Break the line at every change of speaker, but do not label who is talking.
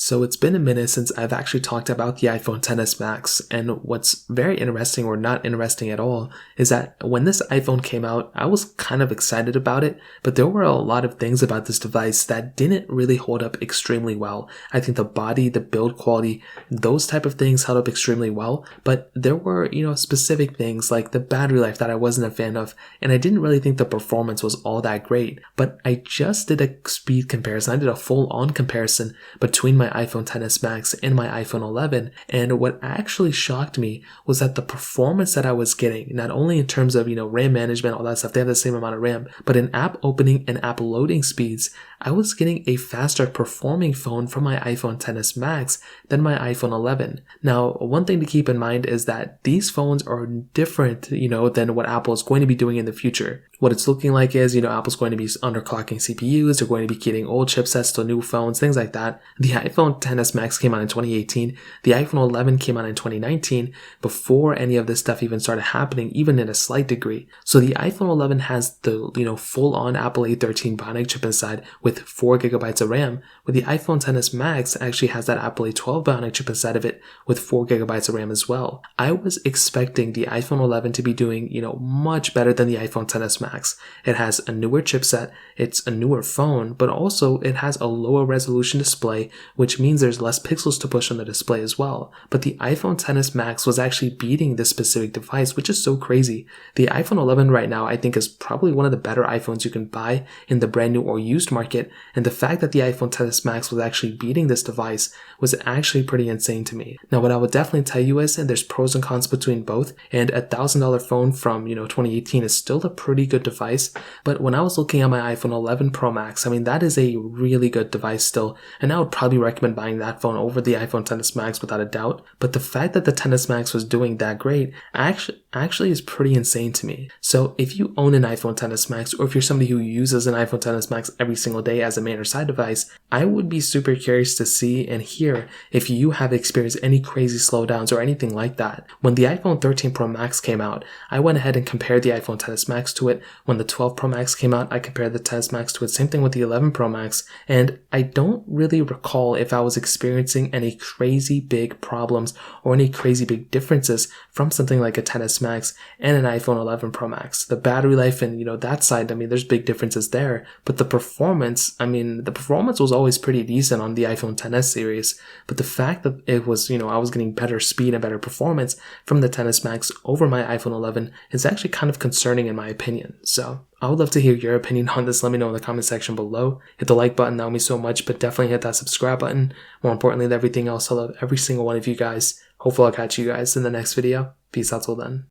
So it's been a minute since I've actually talked about the iPhone XS Max, and what's very interesting or not interesting at all is that when this iPhone came out, I was kind of excited about it, but there were a lot of things about this device that didn't really hold up extremely well. I think the body, the build quality, those type of things held up extremely well, but there were, specific things like the battery life that I wasn't a fan of, and I didn't really think the performance was all that great. But I just did a speed comparison. I did a full-on comparison between my iPhone XS Max and my iPhone 11, and what actually shocked me was that the performance that I was getting, not only in terms of RAM management, all that stuff, they have the same amount of RAM, but in app opening and app loading speeds, I was getting a faster performing phone from my iPhone XS Max than my iPhone 11. Now, one thing to keep in mind is that these phones are different, than what Apple is going to be doing in the future. What it's looking like is, Apple's going to be underclocking CPUs, they're going to be getting old chipsets to new phones, things like that. The iPhone XS Max came out in 2018. The iPhone 11 came out in 2019, before any of this stuff even started happening, even in a slight degree. So the iPhone 11 has the, full-on Apple A13 Bionic chip inside with 4 gigabytes of RAM, where the iPhone XS Max actually has that Apple A12 Bionic chip inside of it with 4 gigabytes of RAM as well. I was expecting the iPhone 11 to be doing, much better than the iPhone XS Max. It has a newer chipset, it's a newer phone, but also it has a lower resolution display, which means there's less pixels to push on the display as well. But the iPhone XS Max was actually beating this specific device, which is so crazy. The iPhone 11 right now, I think, is probably one of the better iPhones you can buy in the brand new or used market, and the fact that the iPhone XS Max was actually beating this device was actually pretty insane to me. Now, what I would definitely tell you is, and there's pros and cons between both, and a $1,000 phone from 2018 is still a pretty good device. But when I was looking at my iPhone 11 Pro Max, that is a really good device still, and I would probably recommend buying that phone over the iPhone XS Max without a doubt. But the fact that the XS Max was doing that great actually is pretty insane to me. So if you own an iPhone XS Max, or if you're somebody who uses an iPhone XS Max every single day as a main or side device, I would be super curious to see and hear if you have experienced any crazy slowdowns or anything like that. When the iPhone 13 Pro Max came out, I went ahead and compared the iPhone XS Max to it. When the 12 Pro Max came out, I compared the XS Max to it. Same thing with the 11 Pro Max, and I don't really recall if I was experiencing any crazy big problems or any crazy big differences from something like a XS Max and an iPhone 11 Pro Max. The battery life and, that side, there's big differences there, but the performance was always pretty decent on the iPhone XS series, but the fact that it was, I was getting better speed and better performance from the XS Max over my iPhone 11 is actually kind of concerning in my opinion. So I would love to hear your opinion on this. Let me know in the comment section below. Hit the like button, that would mean so much, but definitely hit that subscribe button. More importantly than everything else, I love every single one of you guys. Hopefully I'll catch you guys in the next video. Peace out till then.